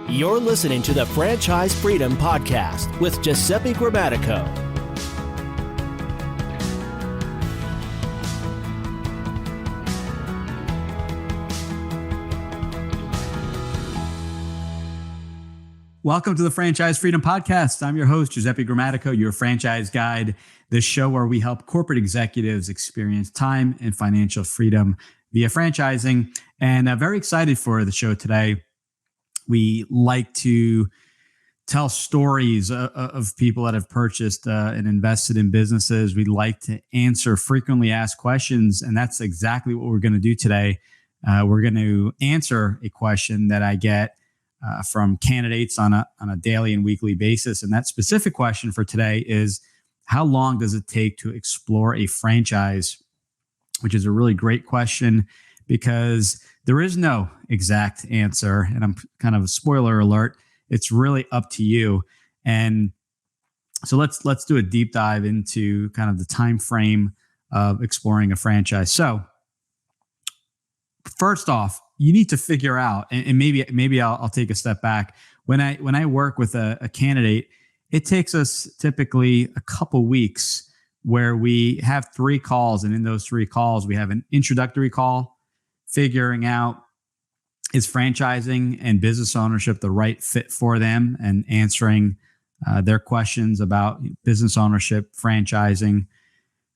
You're listening to the Franchise Freedom Podcast with Giuseppe Grammatico. Welcome to the Franchise Freedom Podcast. I'm your host, Giuseppe Grammatico, your franchise guide, the show where we help corporate executives experience time and financial freedom via franchising. And I'm very excited for the show today. We like to tell stories of people that have purchased and invested in businesses. We like to answer frequently asked questions, and that's exactly what we're going to do today. We're going to answer a question that I get from candidates on a daily and weekly basis. And that specific question for today is, how long does it take to explore a franchise? Which is a really great question because there is no exact answer. And I'm kind of a spoiler alert. It's really up to you. And so let's do a deep dive into kind of the time frame of exploring a franchise. So first off, you need to figure out, and maybe I'll take a step back. When I work with a candidate, it takes us typically a couple weeks where we have 3 calls, and in those 3 calls, we have an introductory call, figuring out is franchising and business ownership the right fit for them, and answering their questions about business ownership, franchising.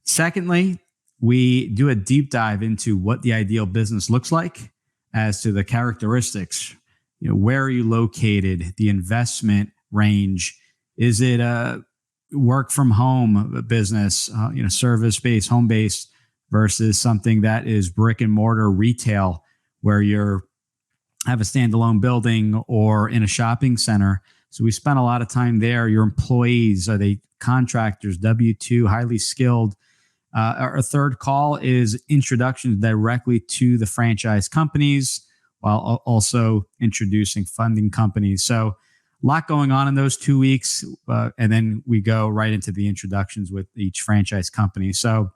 Secondly, we do a deep dive into what the ideal business looks like as to the characteristics. Where are you located? The investment range. Is it a work from home business, service-based, home-based, versus something that is brick and mortar retail where you're have a standalone building or in a shopping center? So we spent a lot of time there. Your employees, are they contractors, W-2, highly skilled? Our third call is introductions directly to the franchise companies while also introducing funding companies. So a lot going on in those 2 weeks. And then we go right into the introductions with each franchise company. So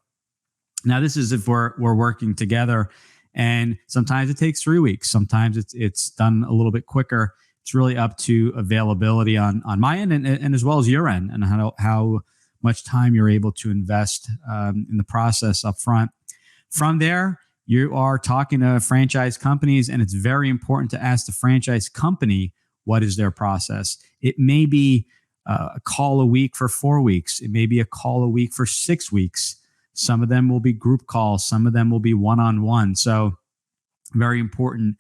now this is if we're working together, and sometimes it takes 3 weeks. Sometimes it's done a little bit quicker. It's really up to availability on my end and as well as your end, and how much time you're able to invest in the process up front. From there, you are talking to franchise companies, and it's very important to ask the franchise company, what is their process? It may be a call a week for 4 weeks. It may be a call a week for 6 weeks. Some of them will be group calls. Some of them will be one-on-one. So very important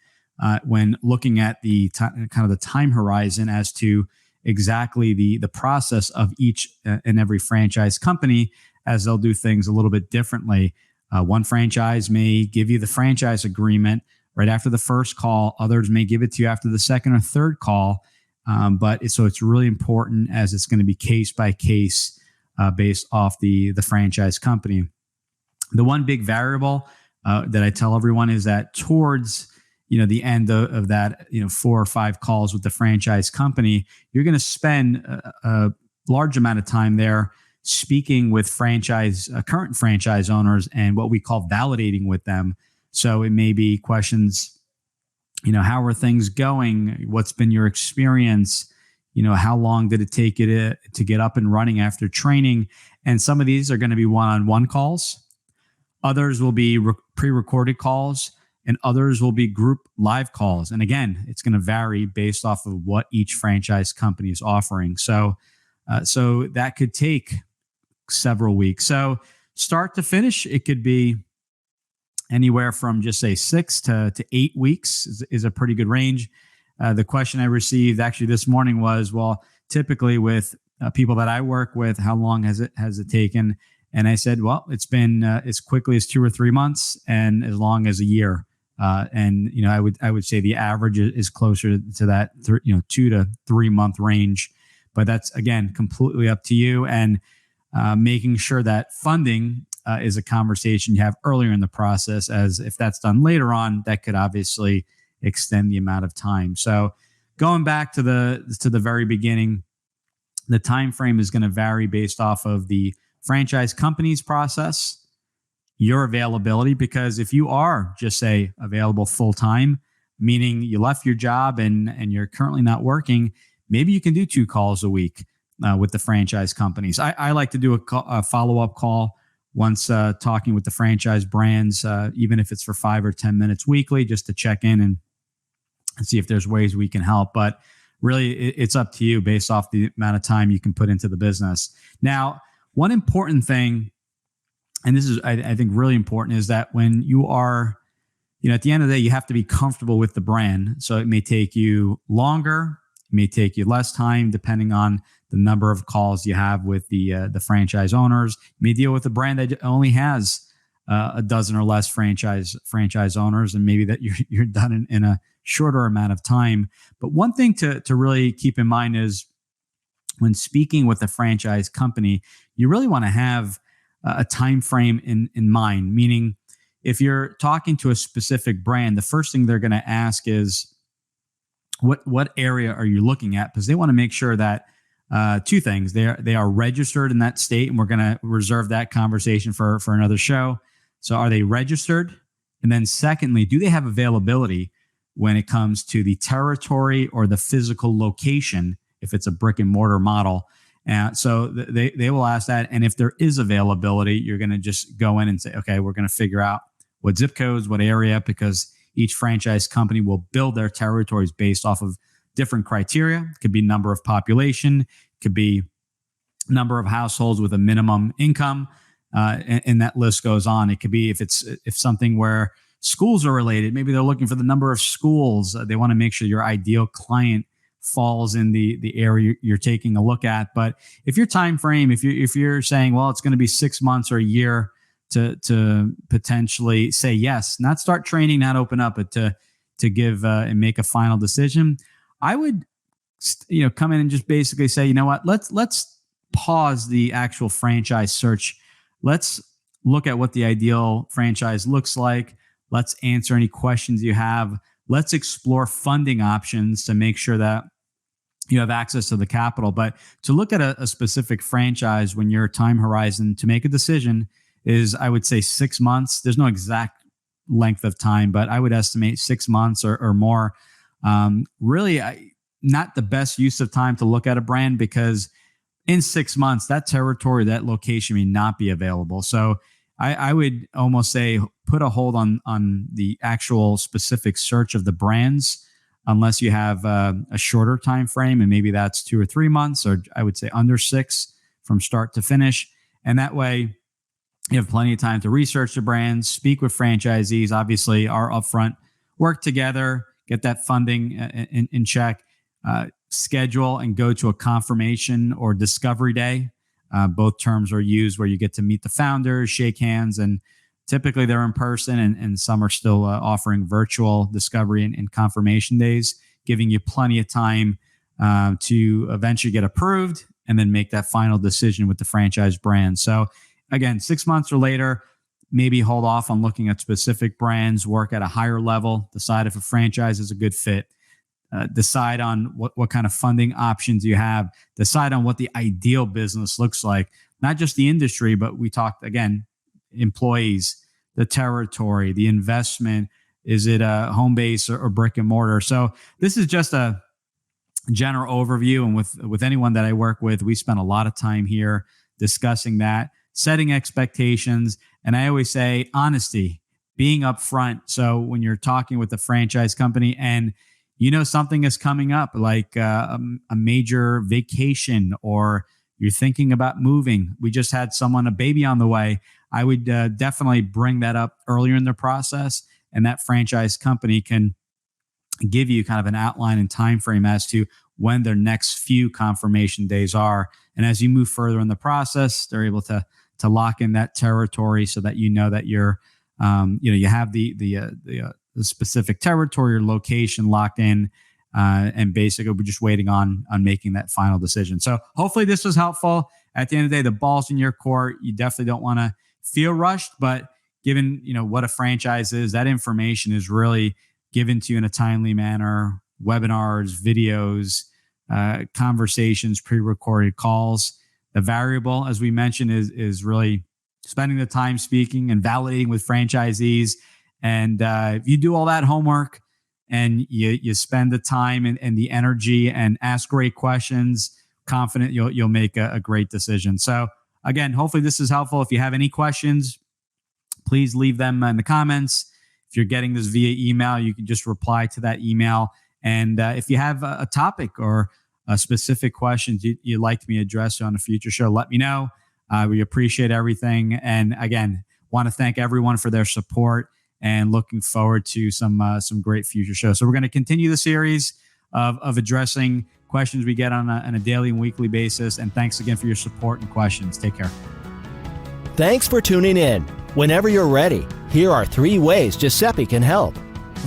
when looking at the kind of the time horizon as to exactly the process of each and every franchise company, as they'll do things a little bit differently. One franchise may give you the franchise agreement right after the first call. Others may give it to you after the second or third call. So it's really important, as it's going to be case by case based off the franchise company. The one big variable that I tell everyone is that towards the end of that, 4 or 5 calls with the franchise company, you're going to spend a large amount of time there speaking with current franchise owners and what we call validating with them. So it may be questions, how are things going? What's been your experience? How long did it take you to get up and running after training? And some of these are going to be one-on-one calls. Others will be pre-recorded calls, and others will be group live calls. And again, it's going to vary based off of what each franchise company is offering. So that could take several weeks. So start to finish, it could be anywhere from just say 6 to 8 weeks is a pretty good range. The question I received actually this morning was, well, typically with people that I work with, how long has it taken? And I said, well, it's been as quickly as 2 or 3 months, and as long as a year. I would say the average is closer to that 2 to 3 month range. But that's, again, completely up to you, and making sure that funding is a conversation you have earlier in the process, as if that's done later on, that could obviously extend the amount of time. So going back to the very beginning, the time frame is going to vary based off of the franchise company's process, your availability, because if you are just say available full time, meaning you left your job and you're currently not working, maybe you can do 2 calls a week with the franchise companies. I like to do a follow-up call once talking with the franchise brands, even if it's for 5 or 10 minutes weekly, just to check in and see if there's ways we can help. But really, it's up to you based off the amount of time you can put into the business. Now, one important thing, and this is, I think, really important, is that when you are, at the end of the day, you have to be comfortable with the brand. So it may take you longer, it may take you less time, depending on the number of calls you have with the franchise owners. You may deal with a brand that only has a dozen or less franchise owners, and maybe that you're done in a shorter amount of time. But one thing to really keep in mind is when speaking with a franchise company, you really want to have a time frame in mind. Meaning, if you're talking to a specific brand, the first thing they're going to ask is, what area are you looking at? Because they want to make sure that 2 things: they are registered in that state, and we're going to reserve that conversation for another show. So, are they registered? And then, secondly, do they have availability when it comes to the territory or the physical location, if it's a brick and mortar model? So they will ask that. And if there is availability, you're going to just go in and say, okay, we're going to figure out what zip codes, what area, because each franchise company will build their territories based off of different criteria. It could be number of population, it could be number of households with a minimum income, and that list goes on. It could be if something where schools are related, maybe they're looking for the number of schools. They want to make sure your ideal client falls in the area you're taking a look at. But if your time frame, if you're saying, well, it's going to be 6 months or a year to potentially say yes, not start training, not open up, but to give and make a final decision, I would come in and just basically say, you know what, let's pause the actual franchise search. Let's look at what the ideal franchise looks like. Let's answer any questions you have. Let's explore funding options to make sure that you have access to the capital. But to look at a specific franchise when your time horizon to make a decision is, I would say, 6 months. There's no exact length of time, but I would estimate 6 months or more. Really, not the best use of time to look at a brand, because in 6 months, that territory, that location may not be available. So I would almost say put a hold on the actual specific search of the brands, unless you have a shorter time frame, and maybe that's 2 or 3 months, or I would say under 6 from start to finish. And that way, you have plenty of time to research the brands, speak with franchisees, obviously our upfront, work together, get that funding in check, schedule and go to a confirmation or discovery day. Both terms are used, where you get to meet the founders, shake hands, and typically they're in person, and some are still offering virtual discovery and confirmation days, giving you plenty of time to eventually get approved and then make that final decision with the franchise brand. So again, 6 months or later, maybe hold off on looking at specific brands, work at a higher level, decide if a franchise is a good fit, decide on what kind of funding options you have, decide on what the ideal business looks like, not just the industry, but we talked, again, employees, the territory, the investment. Is it a home base or brick and mortar? So this is just a general overview. And with anyone that I work with, we spend a lot of time here discussing that, setting expectations. And I always say honesty, being upfront. So when you're talking with the franchise company and something is coming up, like a major vacation, or you're thinking about moving, we just had a baby on the way, I would definitely bring that up earlier in the process. And that franchise company can give you kind of an outline and time frame as to when their next few confirmation days are. And as you move further in the process, they're able to lock in that territory so that that you're you have the specific territory or location locked in, and basically we're just waiting on making that final decision. So hopefully this was helpful. At the end of the day, the ball's in your court. You definitely don't want to feel rushed, but given what a franchise is, that information is really given to you in a timely manner. Webinars, videos, conversations, pre-recorded calls. The variable, as we mentioned, is really spending the time speaking and validating with franchisees. And if you do all that homework and you spend the time and the energy and ask great questions, confident you'll make a great decision. So again, hopefully this is helpful. If you have any questions, please leave them in the comments. If you're getting this via email, you can just reply to that email. And if you have a topic or a specific question you'd like me to address on a future show, let me know. We appreciate everything. And again, want to thank everyone for their support and looking forward to some great future shows. So we're going to continue the series of addressing questions we get on a daily and weekly basis. And thanks again for your support and questions. Take care. Thanks for tuning in. Whenever you're ready, here are 3 ways Giuseppe can help.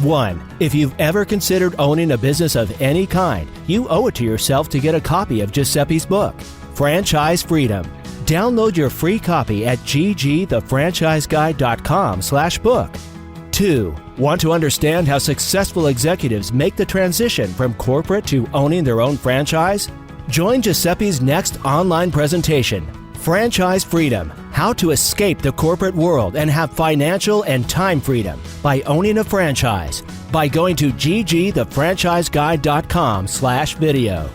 1. If you've ever considered owning a business of any kind, you owe it to yourself to get a copy of Giuseppe's book, Franchise Freedom. Download your free copy at ggthefranchiseguide.com/book. 2. Want to understand how successful executives make the transition from corporate to owning their own franchise? Join Giuseppe's next online presentation, Franchise Freedom: How to Escape the Corporate World and Have Financial and Time Freedom by Owning a Franchise, by going to ggthefranchiseguide.com/video.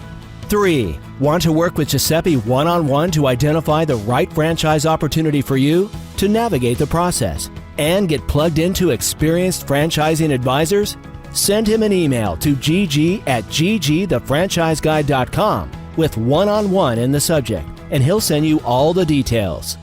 3. Want to work with Giuseppe one-on-one to identify the right franchise opportunity for you, to navigate the process, and get plugged into experienced franchising advisors? Send him an email to gg@ggthefranchiseguide.com with one-on-one in the subject, and he'll send you all the details.